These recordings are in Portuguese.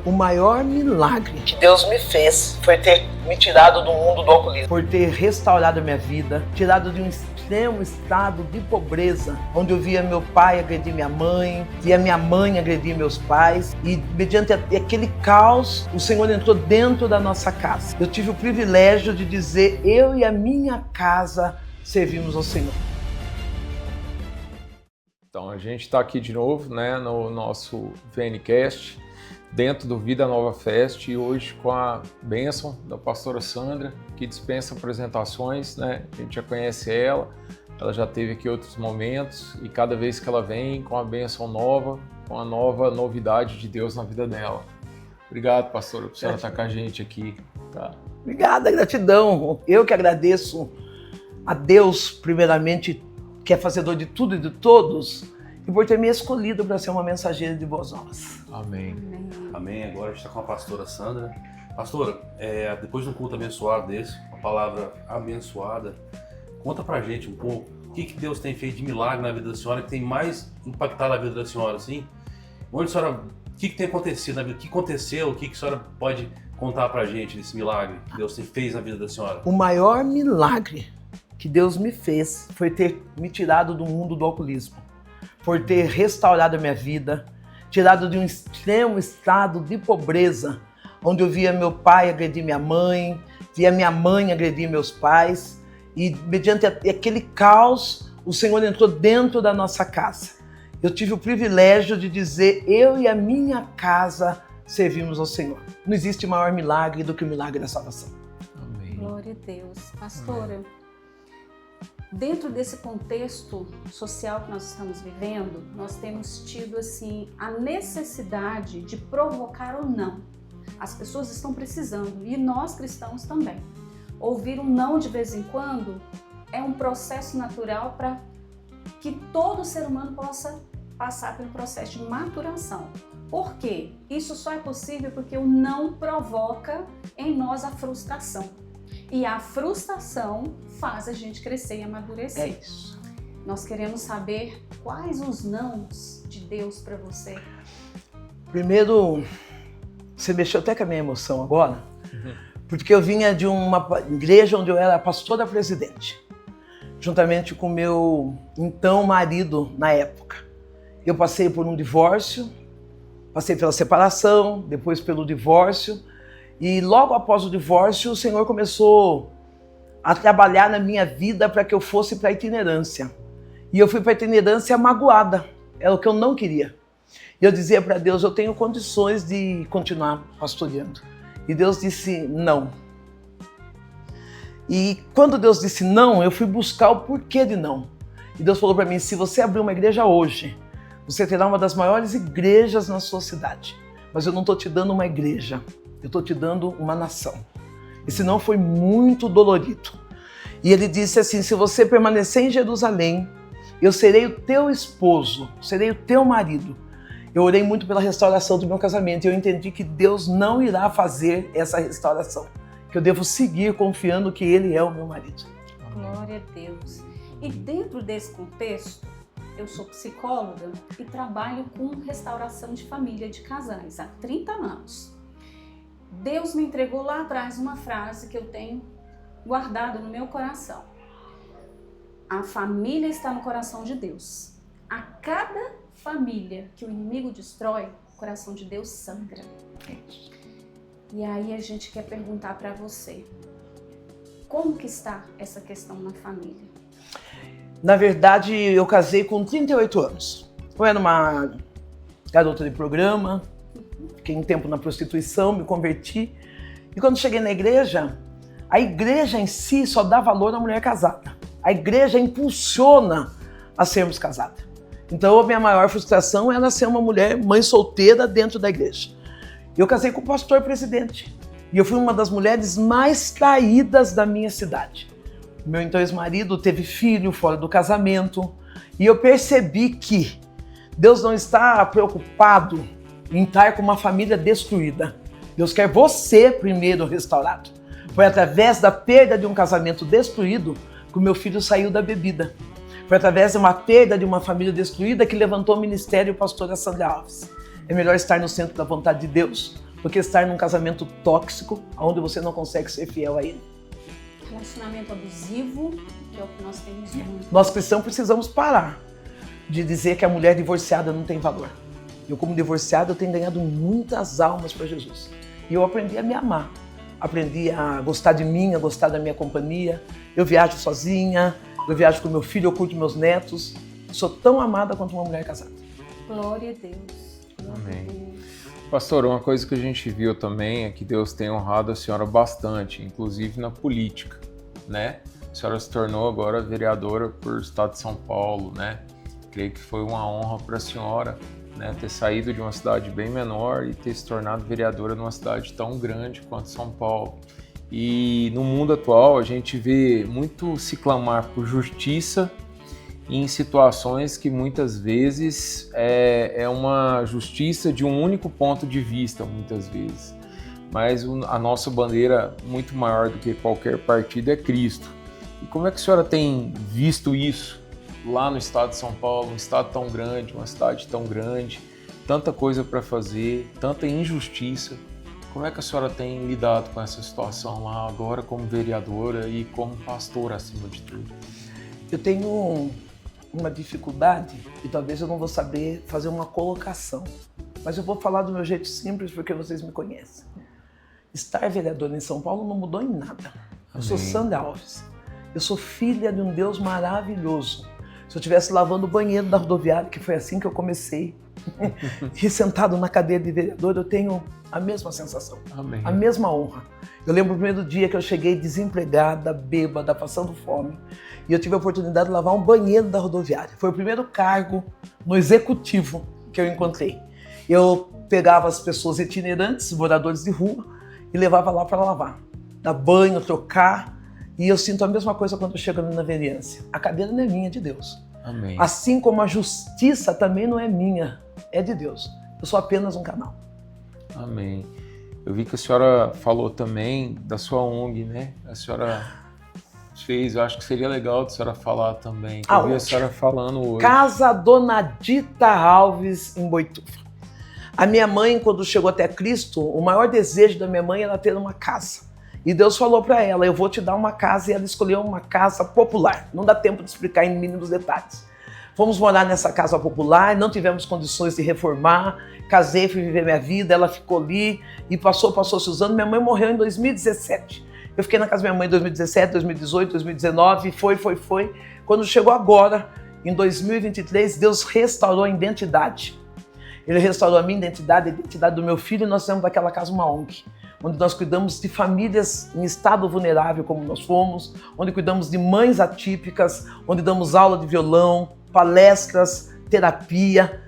O maior milagre que Deus me fez foi ter me tirado do mundo do alcoolismo. por ter restaurado a minha vida, tirado de um extremo estado de pobreza, onde eu via meu pai agredir minha mãe, via minha mãe agredir meus pais, e mediante aquele caos, o Senhor entrou dentro da nossa casa. Eu tive o privilégio de dizer: eu e a minha casa servimos ao Senhor. Então a gente está aqui de novo, né, no nosso VNcast, dentro do Vida Nova Fest, e hoje com a bênção da pastora Sandra, que dispensa apresentações, né? A gente já conhece ela já esteve aqui em outros momentos, e cada vez que ela vem com a bênção nova, com a nova novidade de Deus na vida dela. Obrigado, pastora, por você estar com a gente aqui. Tá? Obrigada, gratidão. Eu que agradeço a Deus, primeiramente, que é fazedor de tudo e de todos, e por ter me escolhido para ser uma mensageira de boas novas. Amém. Amém. Agora a gente está com a pastora Sandra. Pastora, depois de um culto abençoado desse, uma palavra abençoada, conta pra gente um pouco o que Deus tem feito de milagre na vida da senhora, que tem mais impactado a vida da senhora, assim? Onde a senhora, o que tem acontecido na vida? O que aconteceu? O que a senhora pode contar pra gente desse milagre que Deus fez na vida da senhora? O maior milagre que Deus me fez foi ter me tirado do mundo do alcoolismo, por ter restaurado a minha vida, tirado de um extremo estado de pobreza, onde eu via meu pai agredir minha mãe, via minha mãe agredir meus pais, e mediante aquele caos, o Senhor entrou dentro da nossa casa. Eu tive o privilégio de dizer: eu e a minha casa servimos ao Senhor. Não existe maior milagre do que o milagre da salvação. Amém. Glória a Deus. Pastora, dentro desse contexto social que nós estamos vivendo, nós temos tido assim a necessidade de provocar ou não. As pessoas estão precisando, e nós cristãos também. Ouvir um não de vez em quando é um processo natural para que todo ser humano possa passar pelo processo de maturação. Por quê? Isso só é possível porque o não provoca em nós a frustração. E a frustração faz a gente crescer e amadurecer. É isso. Nós queremos saber quais os nãos de Deus para você. Primeiro, você mexeu até com a minha emoção agora, porque eu vinha de uma igreja onde eu era pastora presidente, juntamente com meu então marido na época. Eu passei por um divórcio, passei pela separação, depois pelo divórcio, e logo após o divórcio o Senhor começou a trabalhar na minha vida para que eu fosse para a itinerância. E eu fui para a itinerância magoada, era o que eu não queria. E eu dizia para Deus: eu tenho condições de continuar pastoreando. E Deus disse não. E quando Deus disse não, eu fui buscar o porquê de não. E Deus falou para mim: se você abrir uma igreja hoje, você terá uma das maiores igrejas na sua cidade. Mas eu não estou te dando uma igreja, eu estou te dando uma nação. Esse não foi muito dolorido. E ele disse assim: se você permanecer em Jerusalém, eu serei o teu esposo, serei o teu marido. Eu orei muito pela restauração do meu casamento e eu entendi que Deus não irá fazer essa restauração, que eu devo seguir confiando que Ele é o meu marido. Glória a Deus. E dentro desse contexto, eu sou psicóloga e trabalho com restauração de família de casais há 30 anos. Deus me entregou lá atrás uma frase que eu tenho guardado no meu coração. A família está no coração de Deus. A cada família que o inimigo destrói, o coração de Deus sangra. E aí a gente quer perguntar para você, como que está essa questão na família? Na verdade, eu casei com 38 anos. Eu era uma garota de programa, fiquei um tempo na prostituição, me converti. E quando cheguei na igreja, a igreja em si só dá valor à mulher casada. A igreja impulsiona a sermos casadas. Então, a minha maior frustração era ser uma mulher mãe solteira dentro da igreja. Eu casei com o pastor presidente. E eu fui uma das mulheres mais traídas da minha cidade. Meu então ex-marido teve filho fora do casamento. E eu percebi que Deus não está preocupado em estar com uma família destruída. Deus quer você primeiro restaurado. Foi através da perda de um casamento destruído que o meu filho saiu da bebida. Foi através de uma perda de uma família destruída que levantou o ministério pastora Sandra Alves. É melhor estar no centro da vontade de Deus do que estar num casamento tóxico, onde você não consegue ser fiel a ele. Relacionamento abusivo, que é o que nós temos muito. Nós cristãos precisamos parar de dizer que a mulher divorciada não tem valor. Eu, como divorciado, eu tenho ganhado muitas almas para Jesus. E eu aprendi a me amar. Aprendi a gostar de mim, a gostar da minha companhia. Eu viajo sozinha, eu viajo com meu filho, eu curto meus netos. Eu sou tão amada quanto uma mulher casada. Glória a Deus. Glória Amém. a Deus. Pastor, uma coisa que a gente viu também é que Deus tem honrado a senhora bastante, inclusive na política, né? A senhora se tornou agora vereadora por Estado de São Paulo, né? Creio que foi uma honra para a senhora, né, ter saído de uma cidade bem menor e ter se tornado vereadora numa cidade tão grande quanto São Paulo. E no mundo atual a gente vê muito se clamar por justiça em situações que muitas vezes é uma justiça de um único ponto de vista, muitas vezes. Mas a nossa bandeira, muito maior do que qualquer partido, é Cristo. E como é que a senhora tem visto isso lá no estado de São Paulo, um estado tão grande, uma cidade tão grande, tanta coisa para fazer, tanta injustiça? Como é que a senhora tem lidado com essa situação lá agora como vereadora e como pastora acima de tudo? Eu tenho uma dificuldade e talvez eu não vou saber fazer uma colocação, mas eu vou falar do meu jeito simples porque vocês me conhecem. Estar vereadora em São Paulo não mudou em nada. Eu sou Sandra Alves. Eu sou filha de um Deus maravilhoso. Se eu estivesse lavando o banheiro da rodoviária, que foi assim que eu comecei, e sentado na cadeira de vereador, eu tenho a mesma sensação, Amém. a mesma honra. Eu lembro o primeiro dia que eu cheguei desempregada, bêbada, passando fome, e eu tive a oportunidade de lavar um banheiro da rodoviária. Foi o primeiro cargo no executivo que eu encontrei. Eu pegava as pessoas itinerantes, moradores de rua, e levava lá para lavar, dar banho, trocar. E eu sinto a mesma coisa quando eu chego na vereança. A cadeira não é minha, é de Deus. Amém. Assim como a justiça também não é minha, é de Deus. Eu sou apenas um canal. Amém. Eu vi que a senhora falou também da sua ONG, né? A senhora fez, eu acho que seria legal a senhora falar também. Eu vi a senhora falando hoje. Casa Dona Dita Alves, em Boituva. A minha mãe, quando chegou até Cristo, o maior desejo da minha mãe era ter uma casa. E Deus falou para ela, eu vou te dar uma casa, e ela escolheu uma casa popular. Não dá tempo de explicar em mínimos detalhes. Fomos morar nessa casa popular, não tivemos condições de reformar, casei, fui viver minha vida, ela ficou ali e passou-se os anos. Minha mãe morreu em 2017. Eu fiquei na casa da minha mãe em 2017, 2018, 2019, foi. Quando chegou agora, em 2023, Deus restaurou a identidade. Ele restaurou a minha identidade, a identidade do meu filho, e nós fizemos daquela casa uma ONG, onde nós cuidamos de famílias em estado vulnerável, como nós fomos, onde cuidamos de mães atípicas, onde damos aula de violão, palestras, terapia.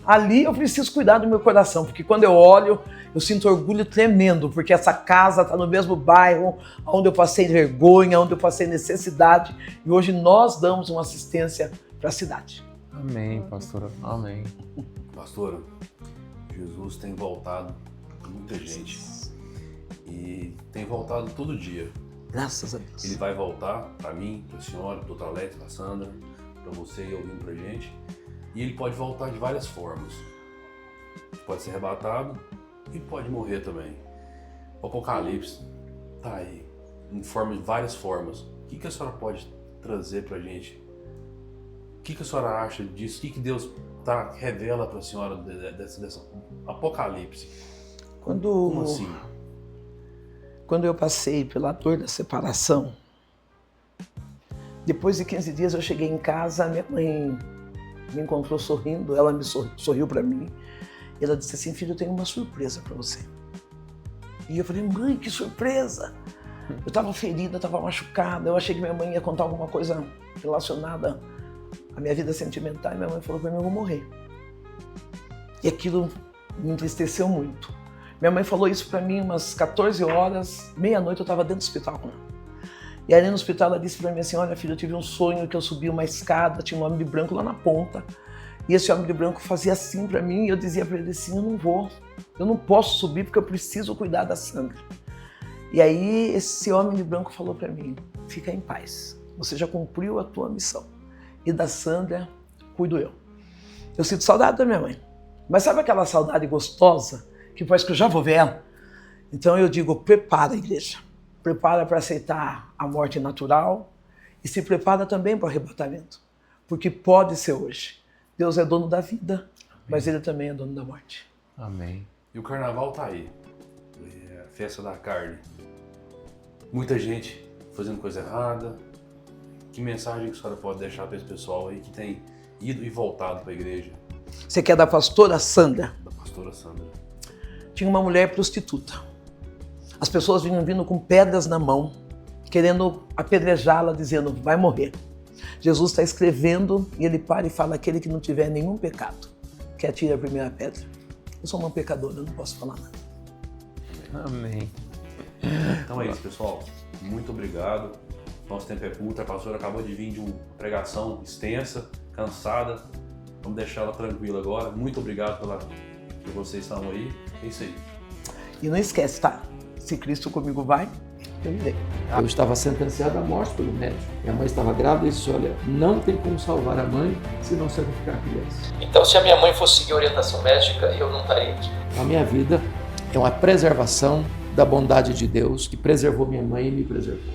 Ali eu preciso cuidar do meu coração, porque quando eu olho, eu sinto orgulho tremendo, porque essa casa está no mesmo bairro onde eu passei vergonha, onde eu passei necessidade, e hoje nós damos uma assistência para a cidade. Amém, pastora. Amém. Pastora, Jesus tem voltado muita gente e tem voltado todo dia. Graças a Deus. Ele vai voltar para mim, para a senhora, para o doutor Alex, para a Sandra, para você e ouvindo para a gente. E ele pode voltar de várias formas. Pode ser arrebatado e pode morrer também. O Apocalipse tá aí, em várias formas. O que a senhora pode trazer para a gente? O que a senhora acha disso? O que Deus revela para a senhora dessa Apocalipse? Como assim? Quando eu passei pela dor da separação, depois de 15 dias eu cheguei em casa, minha mãe me encontrou sorrindo, ela me sorriu para mim, e ela disse assim, filho, eu tenho uma surpresa para você. E eu falei, mãe, que surpresa! Eu estava ferida, estava machucada, eu achei que minha mãe ia contar alguma coisa relacionada à minha vida sentimental, e minha mãe falou para mim, eu vou morrer. E aquilo me entristeceu muito. Minha mãe falou isso para mim umas 14 horas, meia-noite eu estava dentro do hospital com ela. E ali no hospital ela disse para mim assim, olha filho, eu tive um sonho que eu subi uma escada, tinha um homem de branco lá na ponta, e esse homem de branco fazia assim para mim, e eu dizia para ele assim, eu não posso subir porque eu preciso cuidar da Sandra. E aí esse homem de branco falou para mim, fica em paz, você já cumpriu a tua missão, e da Sandra cuido eu. Eu sinto saudade da minha mãe, mas sabe aquela saudade gostosa, que parece que eu já vou ver ela. Então eu digo, prepara, igreja. Prepara para aceitar a morte natural e se prepara também para o arrebatamento. Porque pode ser hoje. Deus é dono da vida, mas Ele também é dono da morte. Amém. E o carnaval tá aí. É a festa da carne. Muita gente fazendo coisa errada. Que mensagem que a senhora pode deixar para esse pessoal aí que tem ido e voltado para a igreja? Você quer da pastora Sandra? Da pastora Sandra. Tinha uma mulher prostituta. As pessoas vinham vindo com pedras na mão, querendo apedrejá-la, dizendo, vai morrer. Jesus está escrevendo e ele para e fala, aquele que não tiver nenhum pecado, que atire a primeira pedra. Eu sou uma pecadora, eu não posso falar nada. Amém. Então é isso, pessoal. Muito obrigado. Nosso tempo é curto. A pastora acabou de vir de uma pregação extensa, cansada. Vamos deixar ela tranquila agora. Muito obrigado por vocês que estão aí. É isso aí. E não esquece, tá? Se Cristo comigo vai, eu irei. Eu estava sentenciado à morte pelo médico. Minha mãe estava grávida e disse, olha, não tem como salvar a mãe se não sacrificar a criança. Então, se a minha mãe fosse seguir a orientação médica, eu não estaria aqui. A minha vida é uma preservação da bondade de Deus que preservou minha mãe e me preservou.